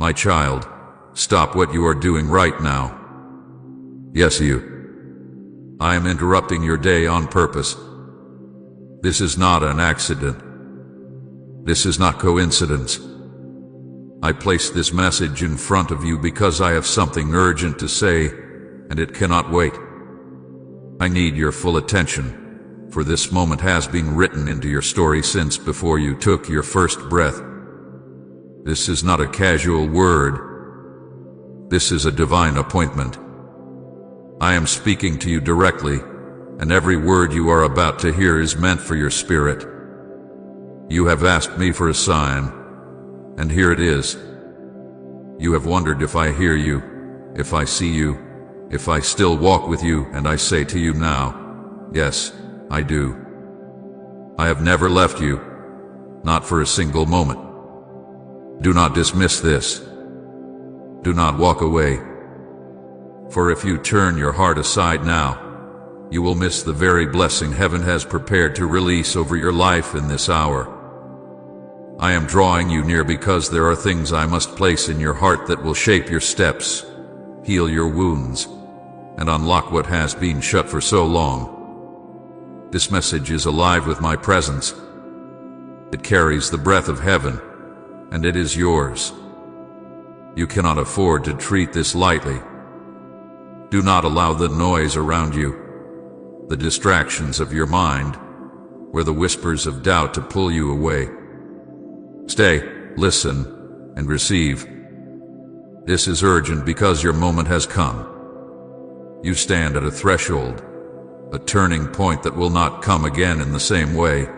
My child, stop what you are doing right now. Yes, you. I am interrupting your day on purpose. This is not an accident. This is not coincidence. I placed this message in front of you because I have something urgent to say, and it cannot wait. I need your full attention, for this moment has been written into your story since before you took your first breath. This is not a casual word. This is a divine appointment. I am speaking to you directly, and every word you are about to hear is meant for your spirit. You have asked me for a sign, and here it is. You have wondered if I hear you, if I see you, if I still walk with you, and I say to you now, yes, I do. I have never left you, not for a single moment. Do not dismiss this. Do not walk away. For if you turn your heart aside now, you will miss the very blessing heaven has prepared to release over your life in this hour. I am drawing you near because there are things I must place in your heart that will shape your steps, heal your wounds, and unlock what has been shut for so long. This message is alive with my presence. It carries the breath of heaven, and it is yours. You cannot afford to treat this lightly. Do not allow the noise around you, the distractions of your mind, or the whispers of doubt to pull you away. Stay, listen, and receive. This is urgent because your moment has come. You stand at a threshold, a turning point that will not come again in the same way.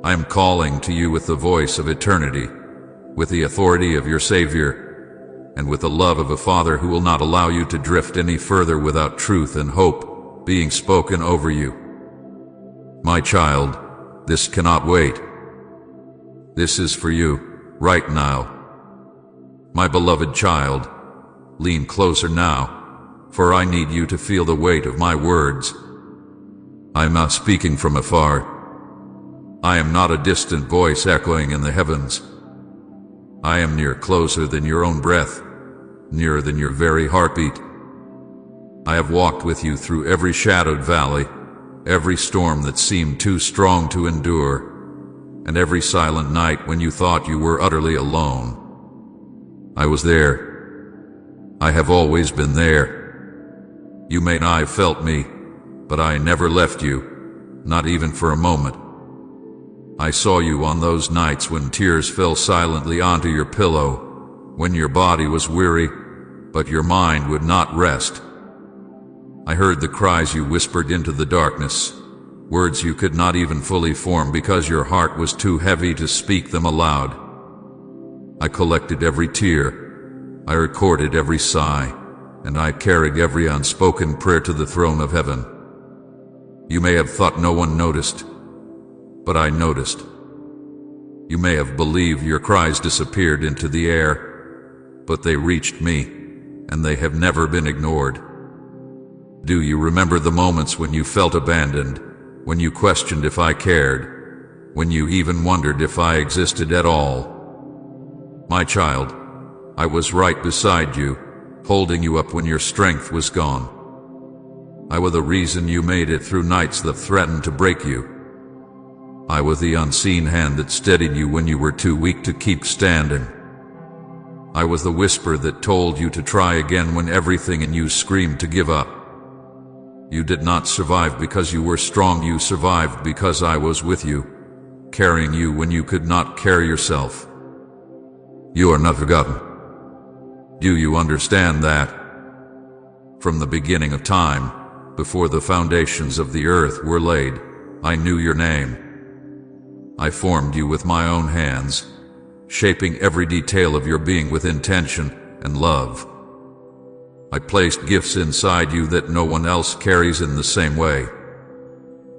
I am calling to you with the voice of eternity, with the authority of your Savior, and with the love of a Father who will not allow you to drift any further without truth and hope being spoken over you. My child, this cannot wait. This is for you, right now. My beloved child, lean closer now, for I need you to feel the weight of my words. I am not speaking from afar. I am not a distant voice echoing in the heavens. I am near, closer than your own breath, nearer than your very heartbeat. I have walked with you through every shadowed valley, every storm that seemed too strong to endure, and every silent night when you thought you were utterly alone. I was there. I have always been there. You may not have felt me, but I never left you, not even for a moment. I saw you on those nights when tears fell silently onto your pillow, when your body was weary, but your mind would not rest. I heard the cries you whispered into the darkness, words you could not even fully form because your heart was too heavy to speak them aloud. I collected every tear, I recorded every sigh, and I carried every unspoken prayer to the throne of heaven. You may have thought no one noticed, but I noticed. You may have believed your cries disappeared into the air, but they reached me, and they have never been ignored. Do you remember the moments when you felt abandoned, when you questioned if I cared, when you even wondered if I existed at all? My child, I was right beside you, holding you up when your strength was gone. I was the reason you made it through nights that threatened to break you. I was the unseen hand that steadied you when you were too weak to keep standing. I was the whisper that told you to try again when everything in you screamed to give up. You did not survive because you were strong, you survived because I was with you, carrying you when you could not carry yourself. You are not forgotten. Do you understand that? From the beginning of time, before the foundations of the earth were laid, I knew your name. I formed you with my own hands, shaping every detail of your being with intention and love. I placed gifts inside you that no one else carries in the same way.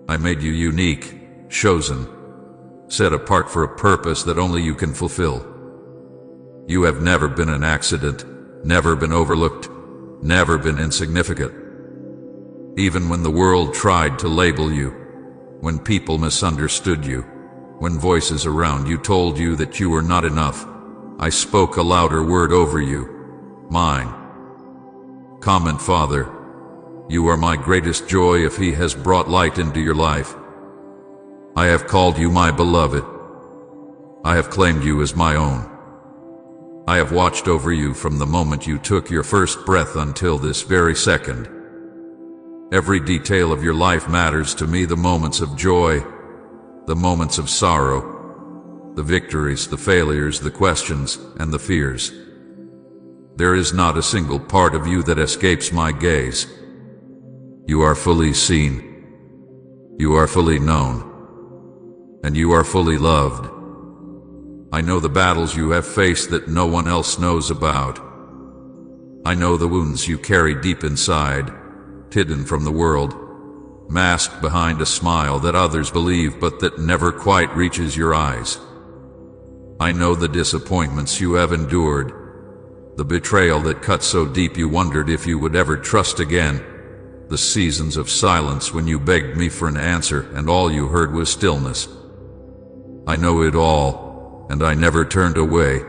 I made you unique, chosen, set apart for a purpose that only you can fulfill. You have never been an accident, never been overlooked, never been insignificant. Even when the world tried to label you, when people misunderstood you, when voices around you told you that you were not enough, I spoke a louder word over you, mine. Common Father, you are my greatest joy if He has brought light into your life. I have called you my beloved. I have claimed you as my own. I have watched over you from the moment you took your first breath until this very second. Every detail of your life matters to me, the moments of joy, the moments of sorrow, the victories, the failures, the questions, and the fears. There is not a single part of you that escapes my gaze. You are fully seen, you are fully known, and you are fully loved. I know the battles you have faced that no one else knows about. I know the wounds you carry deep inside, hidden from the world, masked behind a smile that others believe but that never quite reaches your eyes. I know the disappointments you have endured, the betrayal that cut so deep you wondered if you would ever trust again, the seasons of silence when you begged me for an answer and all you heard was stillness. I know it all, and I never turned away.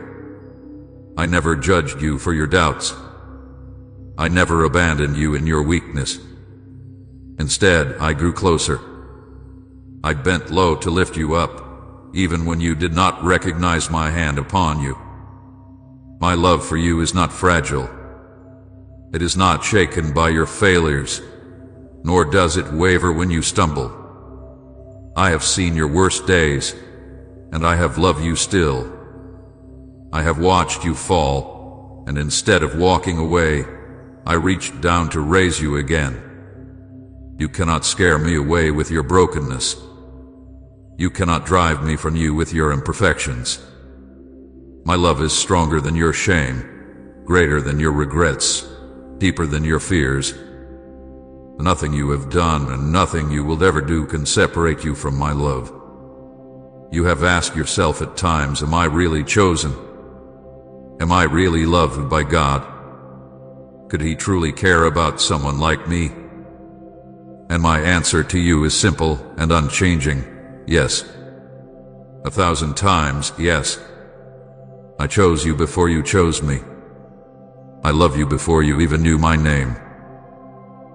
I never judged you for your doubts. I never abandoned you in your weakness. Instead, I grew closer. I bent low to lift you up, even when you did not recognize my hand upon you. My love for you is not fragile. It is not shaken by your failures, nor does it waver when you stumble. I have seen your worst days, and I have loved you still. I have watched you fall, and instead of walking away, I reached down to raise you again. You cannot scare me away with your brokenness. You cannot drive me from you with your imperfections. My love is stronger than your shame, greater than your regrets, deeper than your fears. Nothing you have done and nothing you will ever do can separate you from my love. You have asked yourself at times, am I really chosen? Am I really loved by God? Could He truly care about someone like me? And my answer to you is simple and unchanging, yes. 1,000 times, yes. I chose you before you chose me. I love you before you even knew my name.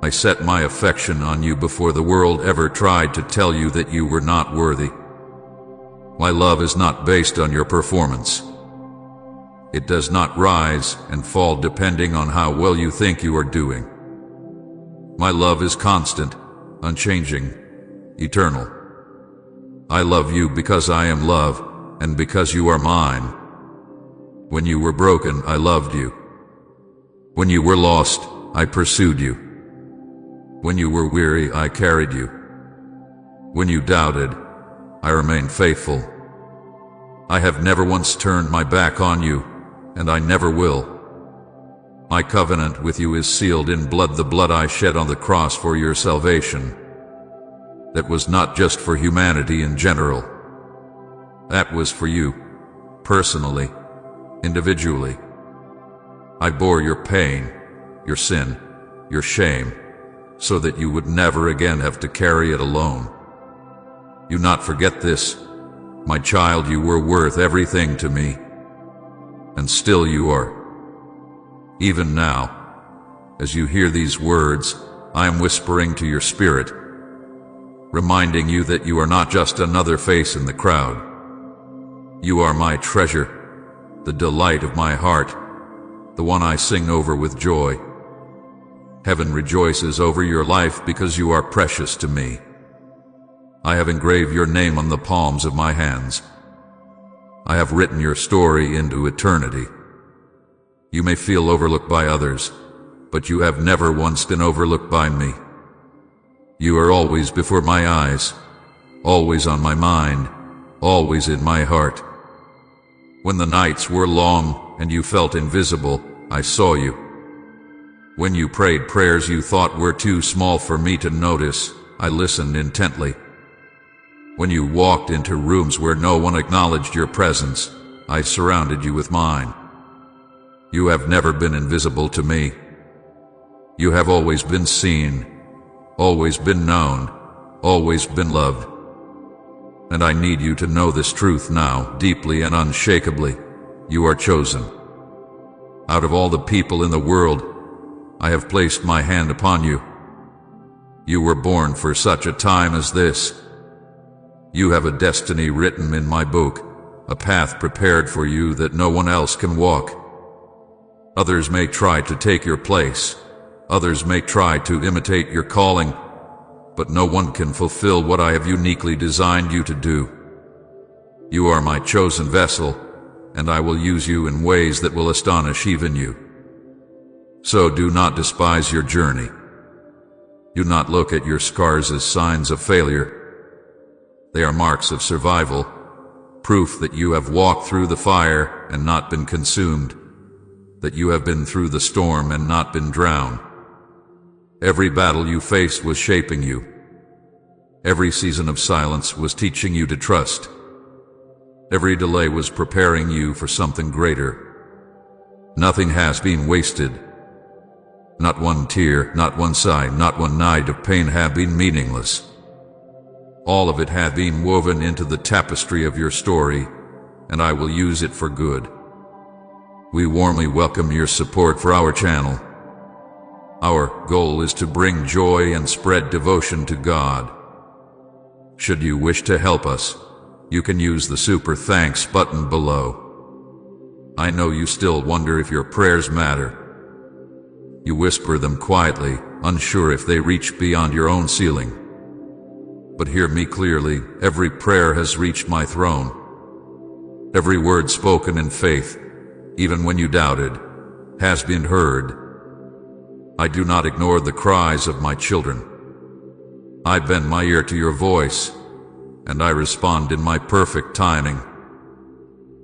I set my affection on you before the world ever tried to tell you that you were not worthy. My love is not based on your performance. It does not rise and fall depending on how well you think you are doing. My love is constant, unchanging, eternal. I love you because I am love, and because you are mine. When you were broken, I loved you. When you were lost, I pursued you. When you were weary, I carried you. When you doubted, I remained faithful. I have never once turned my back on you, and I never will. My covenant with you is sealed in blood, the blood I shed on the cross for your salvation. That was not just for humanity in general. That was for you, personally, individually. I bore your pain, your sin, your shame, so that you would never again have to carry it alone. Do not forget this, my child, you were worth everything to me. And still you are. Even now, as you hear these words, I am whispering to your spirit, reminding you that you are not just another face in the crowd. You are my treasure, the delight of my heart, the one I sing over with joy. Heaven rejoices over your life because you are precious to me. I have engraved your name on the palms of my hands. I have written your story into eternity. You may feel overlooked by others, but you have never once been overlooked by me. You are always before my eyes, always on my mind, always in my heart. When the nights were long and you felt invisible, I saw you. When you prayed prayers you thought were too small for me to notice, I listened intently. When you walked into rooms where no one acknowledged your presence, I surrounded you with mine. You have never been invisible to me. You have always been seen, always been known, always been loved. And I need you to know this truth now, deeply and unshakably. You are chosen. Out of all the people in the world, I have placed my hand upon you. You were born for such a time as this. You have a destiny written in my book, a path prepared for you that no one else can walk. Others may try to take your place. Others may try to imitate your calling, but no one can fulfill what I have uniquely designed you to do. You are my chosen vessel, and I will use you in ways that will astonish even you. So do not despise your journey. Do not look at your scars as signs of failure. They are marks of survival, proof that you have walked through the fire and not been consumed, that you have been through the storm and not been drowned. Every battle you faced was shaping you. Every season of silence was teaching you to trust. Every delay was preparing you for something greater. Nothing has been wasted. Not one tear, not one sigh, not one night of pain have been meaningless. All of it had been woven into the tapestry of your story, and I will use it for good. We warmly welcome your support for our channel. Our goal is to bring joy and spread devotion to God. Should you wish to help us, you can use the Super Thanks button below. I know you still wonder if your prayers matter. You whisper them quietly, unsure if they reach beyond your own ceiling. But hear me clearly, every prayer has reached my throne. Every word spoken in faith, even when you doubted, has been heard. I do not ignore the cries of my children. I bend my ear to your voice, and I respond in my perfect timing.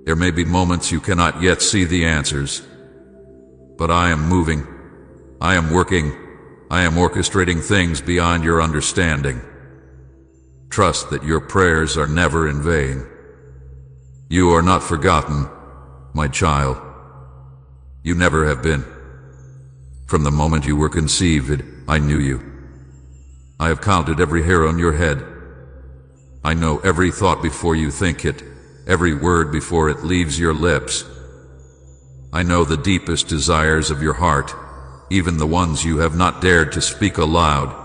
There may be moments you cannot yet see the answers, but I am moving, I am working, I am orchestrating things beyond your understanding. Trust that your prayers are never in vain. You are not forgotten, my child. You never have been. From the moment you were conceived, I knew you. I have counted every hair on your head. I know every thought before you think it, every word before it leaves your lips. I know the deepest desires of your heart, even the ones you have not dared to speak aloud.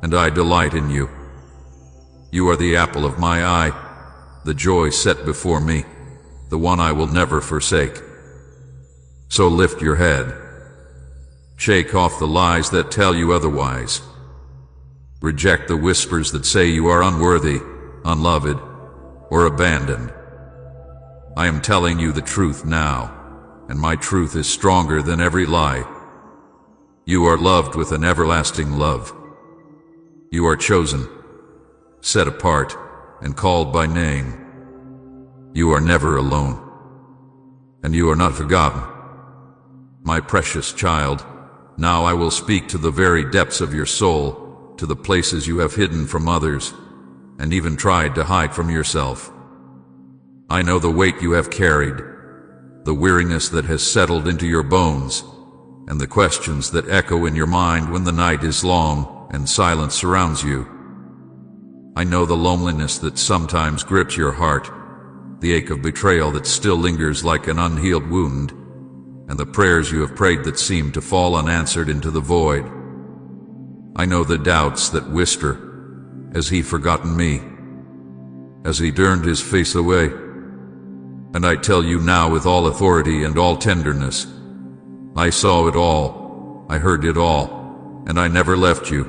And I delight in you. You are the apple of my eye, the joy set before me, the one I will never forsake. So lift your head. Shake off the lies that tell you otherwise. Reject the whispers that say you are unworthy, unloved, or abandoned. I am telling you the truth now, and my truth is stronger than every lie. You are loved with an everlasting love. You are chosen, set apart, and called by name. You are never alone, and you are not forgotten. My precious child, now I will speak to the very depths of your soul, to the places you have hidden from others, and even tried to hide from yourself. I know the weight you have carried, the weariness that has settled into your bones, and the questions that echo in your mind when the night is long and silence surrounds you. I know the loneliness that sometimes grips your heart, the ache of betrayal that still lingers like an unhealed wound, and the prayers you have prayed that seem to fall unanswered into the void. I know the doubts that whisper, has he forgotten me? Has he turned his face away? And I tell you now with all authority and all tenderness, I saw it all, I heard it all, and I never left you.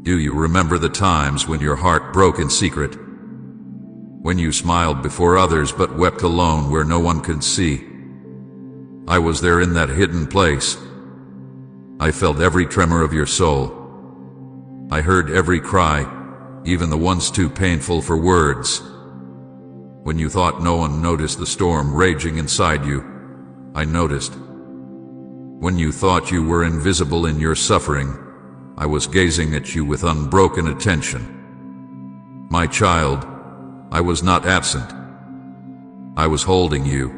Do you remember the times when your heart broke in secret? When you smiled before others but wept alone where no one could see? I was there in that hidden place. I felt every tremor of your soul. I heard every cry, even the ones too painful for words. When you thought no one noticed the storm raging inside you, I noticed. When you thought you were invisible in your suffering, I was gazing at you with unbroken attention. My child, I was not absent. I was holding you,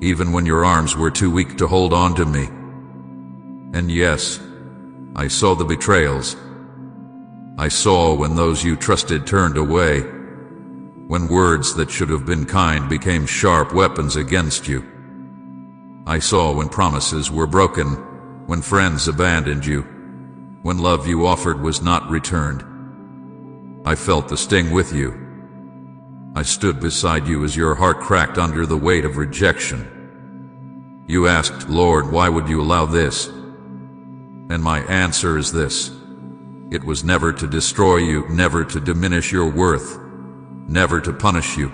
even when your arms were too weak to hold on to me. And yes, I saw the betrayals. I saw when those you trusted turned away. when words that should have been kind became sharp weapons against you. I saw when promises were broken, when friends abandoned you, when love you offered was not returned. I felt the sting with you. I stood beside you as your heart cracked under the weight of rejection. You asked, Lord, why would you allow this? And my answer is this: it was never to destroy you, never to diminish your worth, never to punish you.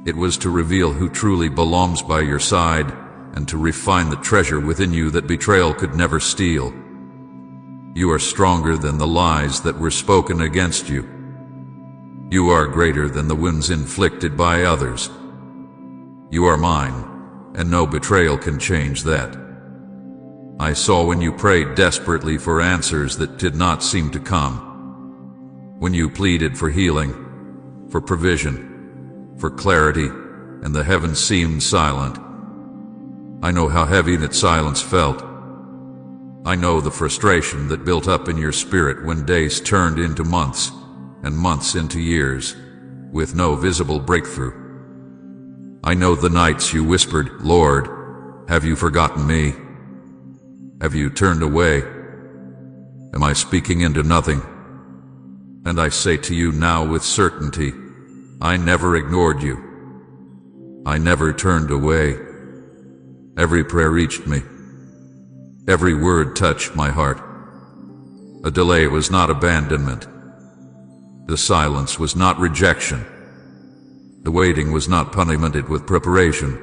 It was to reveal who truly belongs by your side and to refine the treasure within you that betrayal could never steal. You are stronger than the lies that were spoken against you. You are greater than the wounds inflicted by others. You are mine, and no betrayal can change that. I saw when you prayed desperately for answers that did not seem to come, when you pleaded for healing, for provision, for clarity, and the heavens seemed silent. I know how heavy that silence felt. I know the frustration that built up in your spirit when days turned into months, and months into years, with no visible breakthrough. I know the nights you whispered, Lord, have you forgotten me? Have you turned away? Am I speaking into nothing? And I say to you now with certainty, I never ignored you. I never turned away. Every prayer reached me. Every word touched my heart. A delay was not abandonment. The silence was not rejection. The waiting was not punishment with preparation.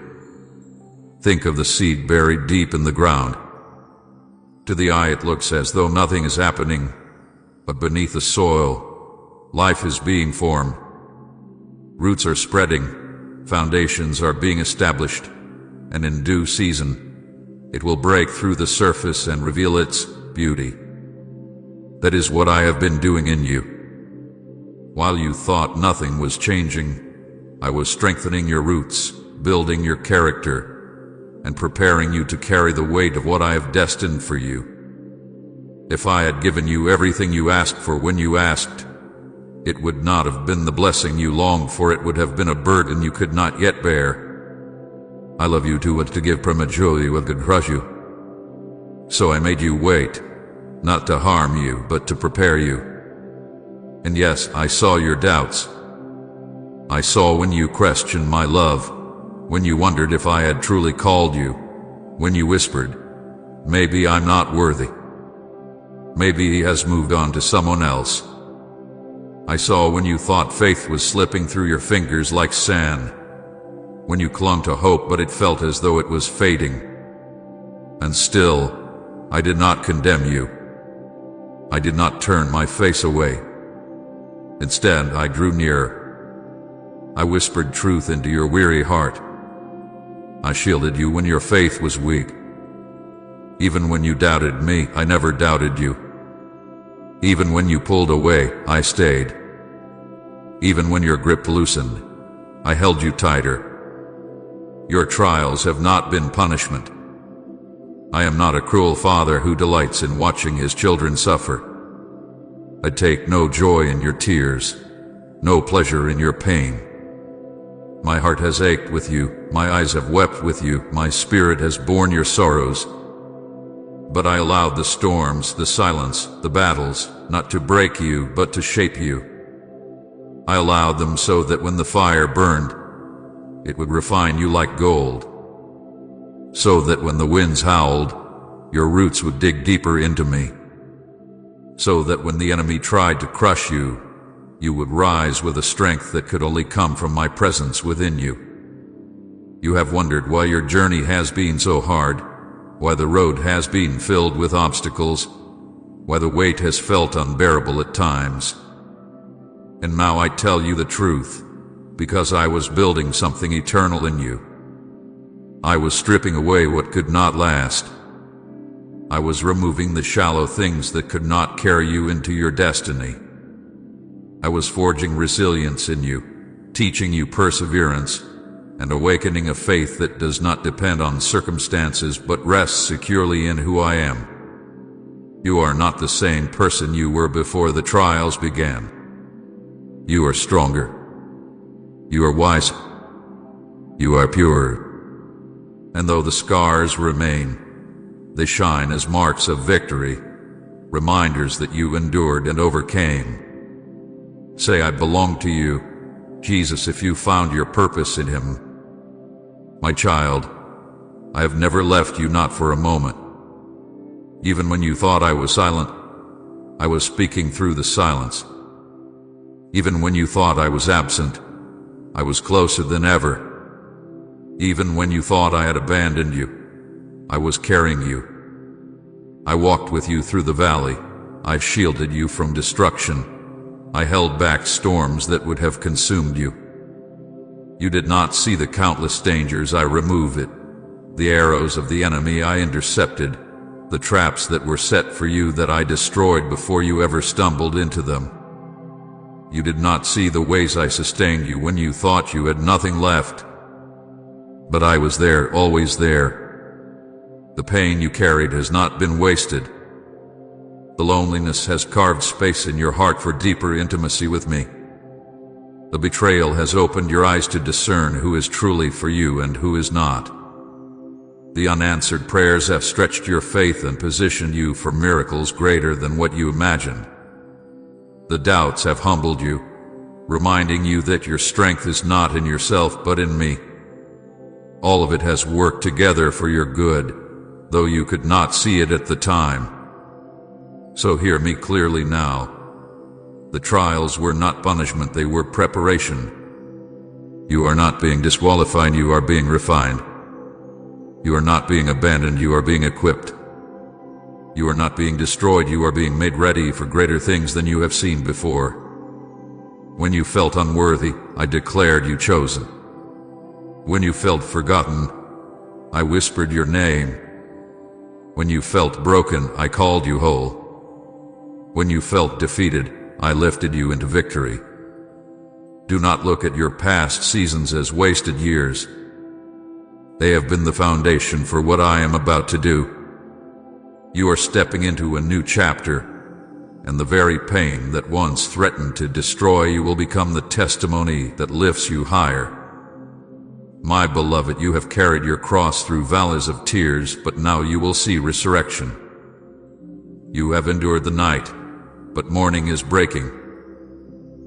Think of the seed buried deep in the ground. To the eye it looks as though nothing is happening, but beneath the soil, life is being formed. Roots are spreading, foundations are being established, and in due season, it will break through the surface and reveal its beauty. That is what I have been doing in you. While you thought nothing was changing, I was strengthening your roots, building your character, and preparing you to carry the weight of what I have destined for you. If I had given you everything you asked for when you asked, it would not have been the blessing you longed for, it would have been a burden you could not yet bear. I love you too much to give prematurely what could crush you. So I made you wait, not to harm you, but to prepare you. And yes, I saw your doubts. I saw when you questioned my love, when you wondered if I had truly called you, when you whispered, maybe I'm not worthy. Maybe he has moved on to someone else. I saw when you thought faith was slipping through your fingers like sand, when you clung to hope but it felt as though it was fading. And still, I did not condemn you. I did not turn my face away. Instead, I drew near. I whispered truth into your weary heart. I shielded you when your faith was weak. Even when you doubted me, I never doubted you. Even when you pulled away, I stayed. Even when your grip loosened, I held you tighter. Your trials have not been punishment. I am not a cruel father who delights in watching his children suffer. I take no joy in your tears, no pleasure in your pain. My heart has ached with you, my eyes have wept with you, my spirit has borne your sorrows. But I allowed the storms, the silence, the battles, not to break you, but to shape you. I allowed them so that when the fire burned, it would refine you like gold. So that when the winds howled, your roots would dig deeper into me. So that when the enemy tried to crush you, you would rise with a strength that could only come from my presence within you. You have wondered why your journey has been so hard, why the road has been filled with obstacles, why the weight has felt unbearable at times. And now I tell you the truth, because I was building something eternal in you. I was stripping away what could not last. I was removing the shallow things that could not carry you into your destiny. I was forging resilience in you, teaching you perseverance, and awakening a faith that does not depend on circumstances but rests securely in who I am. You are not the same person you were before the trials began. You are stronger. You are wise. You are pure. And though the scars remain, they shine as marks of victory, reminders that you endured and overcame. Say, I belong to you, Jesus, if you found your purpose in Him. My child, I have never left you, not for a moment. Even when you thought I was silent, I was speaking through the silence. Even when you thought I was absent, I was closer than ever. Even when you thought I had abandoned you, I was carrying you. I walked with you through the valley. I shielded you from destruction. I held back storms that would have consumed you. You did not see the countless dangers I removed it, the arrows of the enemy I intercepted, the traps that were set for you that I destroyed before you ever stumbled into them. You did not see the ways I sustained you when you thought you had nothing left. But I was there, always there. The pain you carried has not been wasted. The loneliness has carved space in your heart for deeper intimacy with me. The betrayal has opened your eyes to discern who is truly for you and who is not. The unanswered prayers have stretched your faith and positioned you for miracles greater than what you imagined. The doubts have humbled you, reminding you that your strength is not in yourself but in me. All of it has worked together for your good, though you could not see it at the time. So hear me clearly now. The trials were not punishment, they were preparation. You are not being disqualified, you are being refined. You are not being abandoned, you are being equipped. You are not being destroyed, you are being made ready for greater things than you have seen before. When you felt unworthy, I declared you chosen. When you felt forgotten, I whispered your name. When you felt broken, I called you whole. When you felt defeated, I lifted you into victory. Do not look at your past seasons as wasted years. They have been the foundation for what I am about to do. You are stepping into a new chapter, and the very pain that once threatened to destroy you will become the testimony that lifts you higher. My beloved, you have carried your cross through valleys of tears, but now you will see resurrection. You have endured the night, but morning is breaking.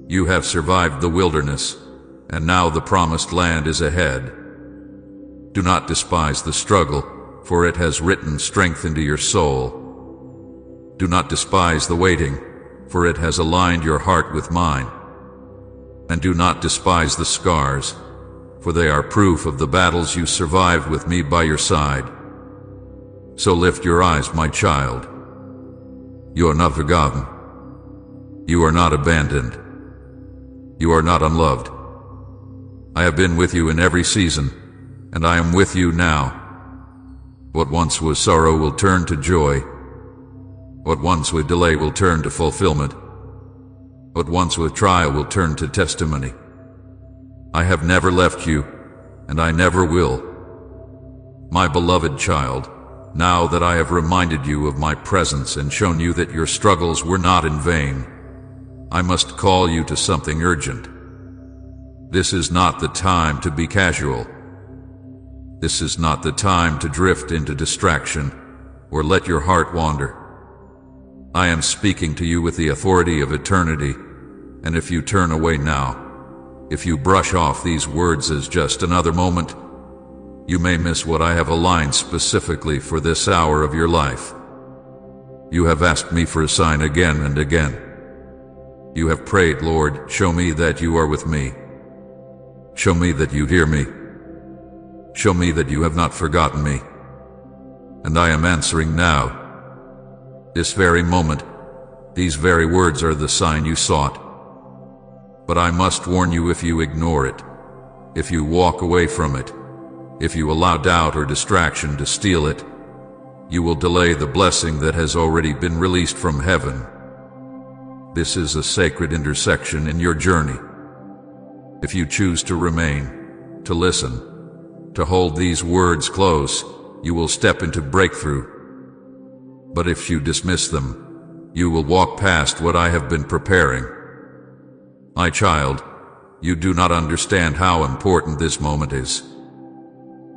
You have survived the wilderness, and now the promised land is ahead. Do not despise the struggle, for it has written strength into your soul. Do not despise the waiting, for it has aligned your heart with mine. And do not despise the scars, for they are proof of the battles you survived with me by your side. So lift your eyes, my child. You are not forgotten. You are not abandoned. You are not unloved. I have been with you in every season, and I am with you now. What once was sorrow will turn to joy. What once was delay will turn to fulfillment. What once was trial will turn to testimony. I have never left you, and I never will. My beloved child, now that I have reminded you of my presence and shown you that your struggles were not in vain, I must call you to something urgent. This is not the time to be casual. This is not the time to drift into distraction or let your heart wander. I am speaking to you with the authority of eternity, and if you turn away now, if you brush off these words as just another moment, you may miss what I have aligned specifically for this hour of your life. You have asked me for a sign again and again. You have prayed, Lord, show me that you are with me. Show me that you hear me. Show me that you have not forgotten me. And I am answering now. This very moment, these very words are the sign you sought. But I must warn you, if you ignore it, if you walk away from it, if you allow doubt or distraction to steal it, you will delay the blessing that has already been released from heaven. This is a sacred intersection in your journey. If you choose to remain, to listen, to hold these words close, you will step into breakthrough. But if you dismiss them, you will walk past what I have been preparing. My child, You do not understand how important this moment is.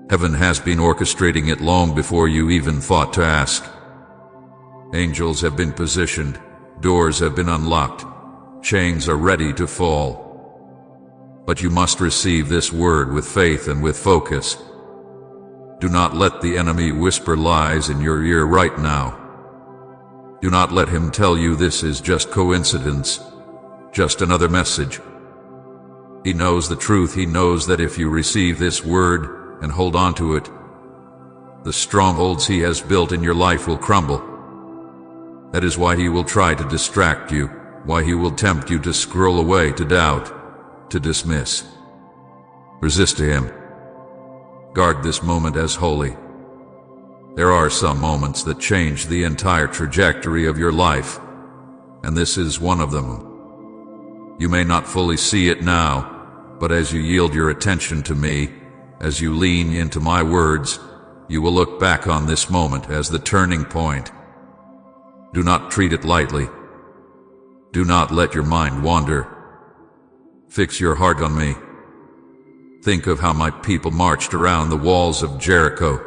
Heaven has been orchestrating it long before you even thought to ask. Angels have been positioned, doors have been unlocked, chains are ready to fall. But you must receive this word with faith and with focus. Do not let the enemy whisper lies in your ear right now. Do not let him tell you this is just coincidence, just another message. He knows the truth. He knows that if you receive this word and hold on to it, the strongholds he has built in your life will crumble. That is why he will try to distract you, why he will tempt you to scroll away, to doubt, to dismiss. Resist to him. Guard this moment as holy. There are some moments that change the entire trajectory of your life, and this is one of them. You may not fully see it now, but as you yield your attention to me, as you lean into my words, you will look back on this moment as the turning point. Do not treat it lightly. Do not let your mind wander. Fix your heart on me. Think of how my people marched around the walls of Jericho.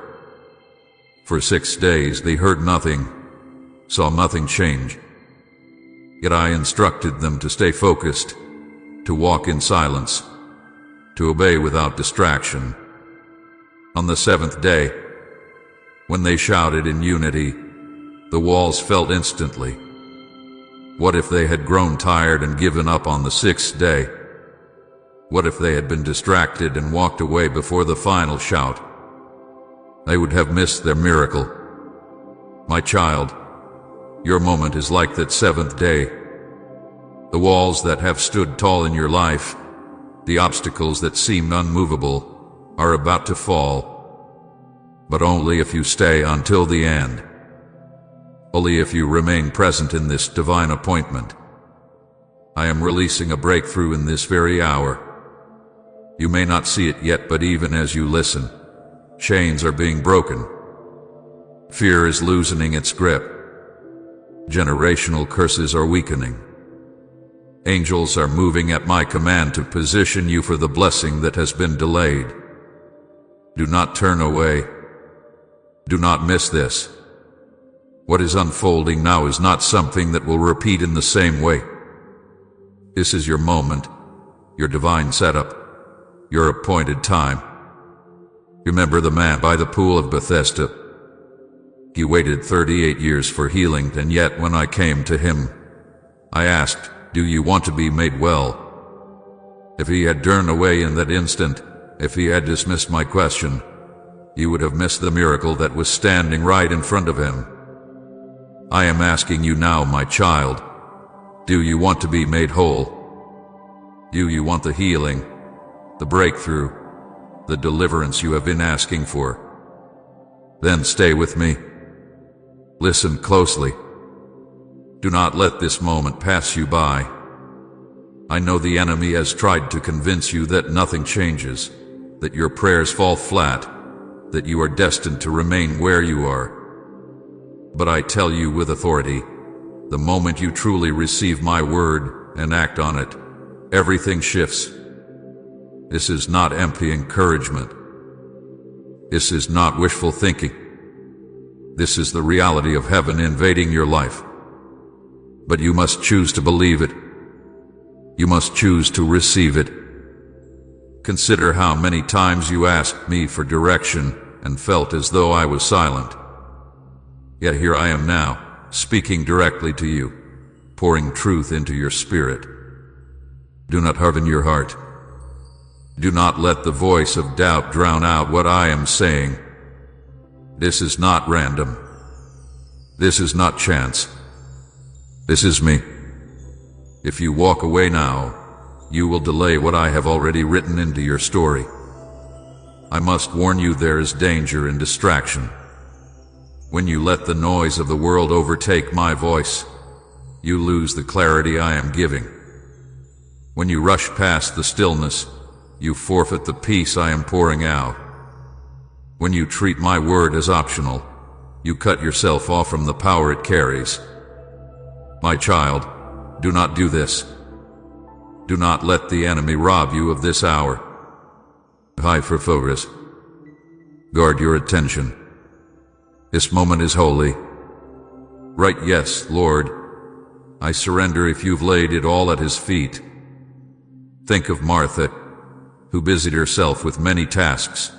For 6 days they heard nothing, saw nothing change. Yet I instructed them to stay focused, to walk in silence, to obey without distraction. On the 7th day, when they shouted in unity, the walls fell instantly. What if they had grown tired and given up on the 6th day? What if they had been distracted and walked away before the final shout? They would have missed their miracle. My child, your moment is like that 7th day. The walls that have stood tall in your life, the obstacles that seemed unmovable, are about to fall. But only if you stay until the end. Only if you remain present in this divine appointment. I am releasing a breakthrough in this very hour. You may not see it yet, but even as you listen, chains are being broken. Fear is loosening its grip. Generational curses are weakening. Angels are moving at my command to position you for the blessing that has been delayed. Do not turn away. Do not miss this. What is unfolding now is not something that will repeat in the same way. This is your moment, your divine setup, your appointed time. Remember the man by the pool of Bethesda. He waited 38 years for healing, and yet when I came to him, I asked, "Do you want to be made well?" If he had turned away in that instant, if he had dismissed my question, he would have missed the miracle that was standing right in front of him. I am asking you now, my child, do you want to be made whole? Do you want the healing, the breakthrough, the deliverance you have been asking for? Then stay with me. Listen closely. Do not let this moment pass you by. I know the enemy has tried to convince you that nothing changes, that your prayers fall flat, that you are destined to remain where you are. But I tell you with authority, the moment you truly receive my word and act on it, everything shifts. This is not empty encouragement. This is not wishful thinking. This is the reality of heaven invading your life. But you must choose to believe it. You must choose to receive it. Consider how many times you asked me for direction and felt as though I was silent. Yet here I am now, speaking directly to you, pouring truth into your spirit. Do not harden your heart. Do not let the voice of doubt drown out what I am saying. This is not random. This is not chance. This is me. If you walk away now, you will delay what I have already written into your story. I must warn you, there is danger in distraction. When you let the noise of the world overtake my voice, you lose the clarity I am giving. When you rush past the stillness, you forfeit the peace I am pouring out. When you treat my word as optional, you cut yourself off from the power it carries. My child, do not do this. Do not let the enemy rob you of this hour. Hyper focus. Guard your attention. This moment is holy. Right, yes, Lord. I surrender if you've laid it all at his feet. Think of Martha, who busied herself with many tasks,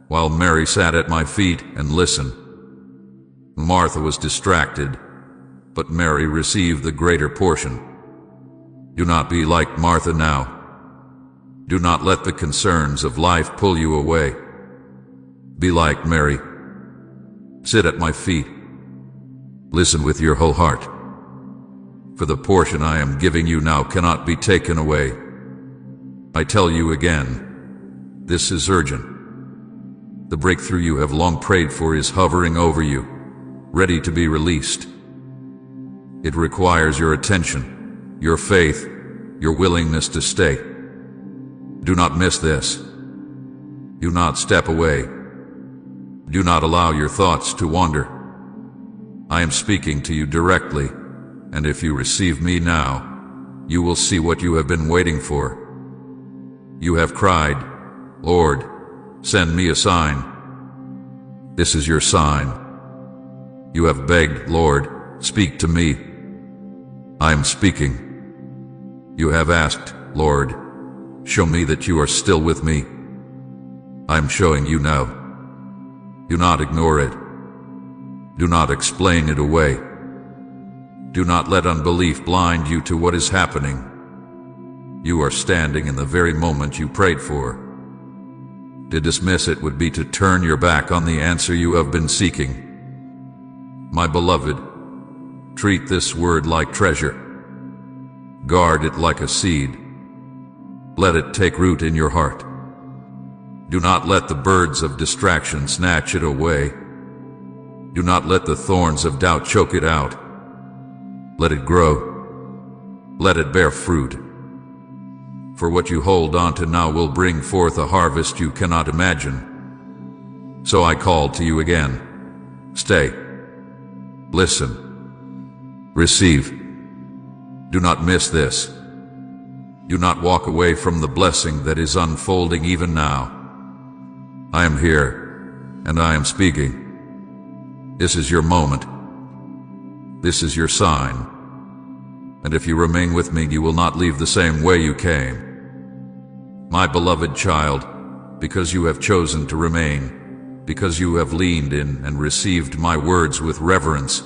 while Mary sat at my feet and listened. Martha was distracted, but Mary received the greater portion. Do not be like Martha now. Do not let the concerns of life pull you away. Be like Mary. Sit at my feet. Listen with your whole heart. For the portion I am giving you now cannot be taken away. I tell you again, this is urgent. The breakthrough you have long prayed for is hovering over you, ready to be released. It requires your attention, your faith, your willingness to stay. Do not miss this. Do not step away. Do not allow your thoughts to wander. I am speaking to you directly, and if you receive me now, you will see what you have been waiting for. You have cried, Lord, send me a sign. This is your sign. You have begged, Lord, speak to me. I am speaking. You have asked, Lord, show me that you are still with me. I am showing you now. Do not ignore it. Do not explain it away. Do not let unbelief blind you to what is happening. You are standing in the very moment you prayed for. To dismiss it would be to turn your back on the answer you have been seeking. My beloved, treat this word like treasure. Guard it like a seed. Let it take root in your heart. Do not let the birds of distraction snatch it away. Do not let the thorns of doubt choke it out. Let it grow. Let it bear fruit. For what you hold on to now will bring forth a harvest you cannot imagine. So I call to you again. Stay. Listen. Receive. Do not miss this. Do not walk away from the blessing that is unfolding even now. I am here, and I am speaking. This is your moment. This is your sign. And if you remain with me, you will not leave the same way you came. My beloved child, because you have chosen to remain, because you have leaned in and received my words with reverence,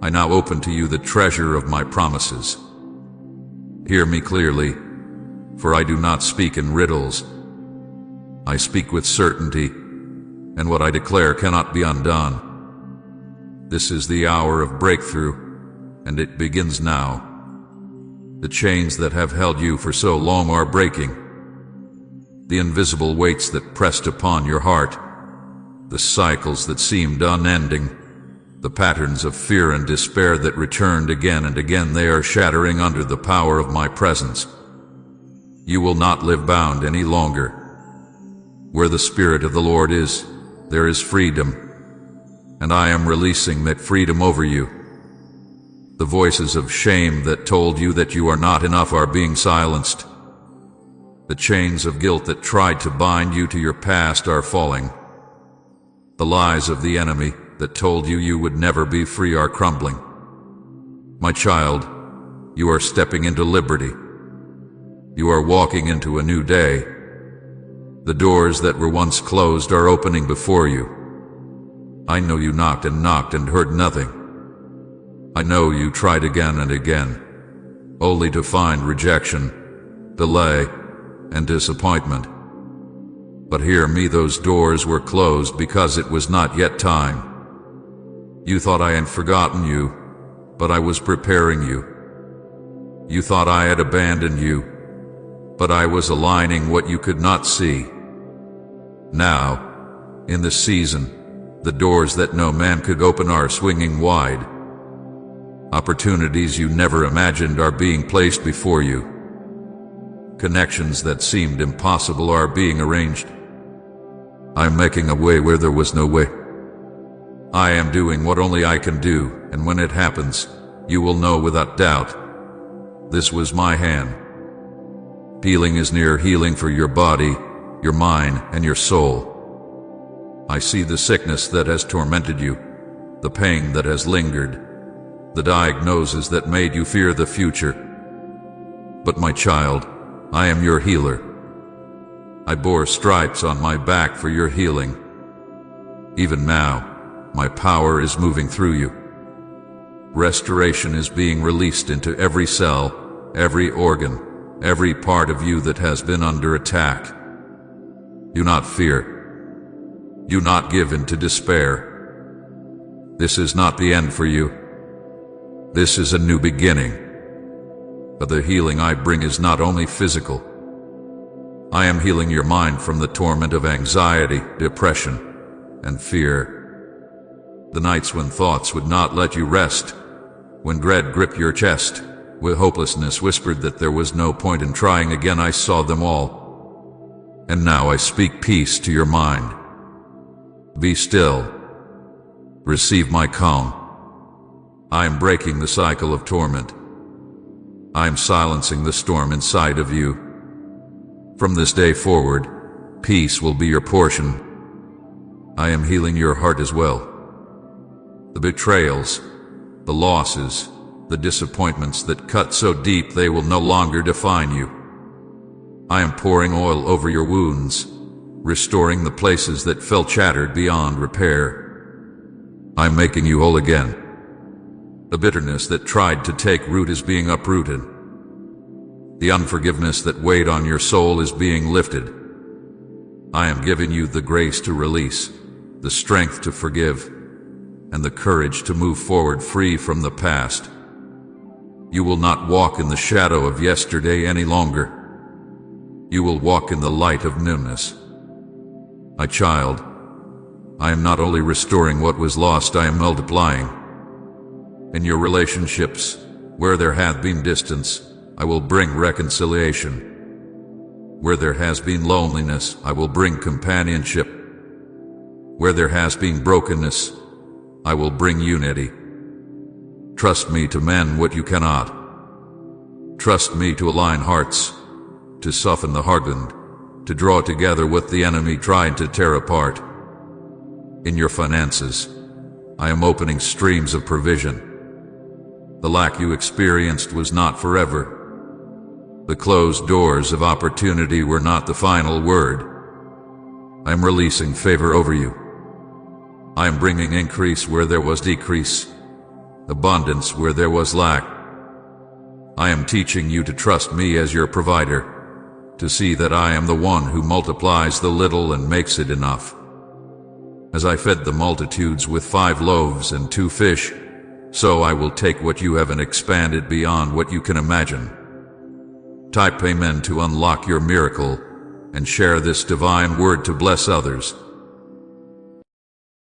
I now open to you the treasure of my promises. Hear me clearly, for I do not speak in riddles. I speak with certainty, and what I declare cannot be undone. This is the hour of breakthrough, and it begins now. The chains that have held you for so long are breaking. The invisible weights that pressed upon your heart, the cycles that seemed unending, the patterns of fear and despair that returned again and again, they are shattering under the power of my presence. You will not live bound any longer. Where the Spirit of the Lord is, there is freedom. And I am releasing that freedom over you. The voices of shame that told you that you are not enough are being silenced. The chains of guilt that tried to bind you to your past are falling. The lies of the enemy that told you you would never be free are crumbling. My child, you are stepping into liberty. You are walking into a new day. The doors that were once closed are opening before you. I know you knocked and heard nothing. I know you tried again and again, only to find rejection, delay, and disappointment. But hear me, those doors were closed because it was not yet time. You thought I had forgotten you, but I was preparing you. You thought I had abandoned you, but I was aligning what you could not see. Now, in this season, the doors that no man could open are swinging wide. Opportunities you never imagined are being placed before you. Connections that seemed impossible are being arranged. I am making a way where there was no way. I am doing what only I can do, and when it happens, you will know without doubt. This was my hand. Healing is near, healing for your body, your mind, and your soul. I see the sickness that has tormented you, the pain that has lingered, the diagnosis that made you fear the future. But my child, I am your healer. I bore stripes on my back for your healing. Even now, my power is moving through you. Restoration is being released into every cell, every organ, every part of you that has been under attack. Do not fear. Do not give in to despair. This is not the end for you. This is a new beginning. But the healing I bring is not only physical. I am healing your mind from the torment of anxiety, depression, and fear. The nights when thoughts would not let you rest, when dread gripped your chest, when hopelessness whispered that there was no point in trying again, I saw them all. And now I speak peace to your mind. Be still. Receive my calm. I am breaking the cycle of torment. I am silencing the storm inside of you. From this day forward, peace will be your portion. I am healing your heart as well. The betrayals, the losses, the disappointments that cut so deep they will no longer define you. I am pouring oil over your wounds, restoring the places that felt shattered beyond repair. I'm making you whole again. The bitterness that tried to take root is being uprooted. The unforgiveness that weighed on your soul is being lifted. I am giving you the grace to release, the strength to forgive, and the courage to move forward free from the past. You will not walk in the shadow of yesterday any longer. You will walk in the light of newness. My child, I am not only restoring what was lost, I am multiplying. In your relationships, where there hath been distance, I will bring reconciliation. Where there has been loneliness, I will bring companionship. Where there has been brokenness, I will bring unity. Trust me to mend what you cannot. Trust me to align hearts, to soften the hardened, to draw together what the enemy tried to tear apart. In your finances, I am opening streams of provision. The lack you experienced was not forever. The closed doors of opportunity were not the final word. I am releasing favor over you. I am bringing increase where there was decrease, abundance where there was lack. I am teaching you to trust me as your provider, to see that I am the one who multiplies the little and makes it enough. As I fed the multitudes with 5 loaves and 2 fish, so I will take what you have and expand it beyond what you can imagine. Type amen to unlock your miracle and share this divine word to bless others.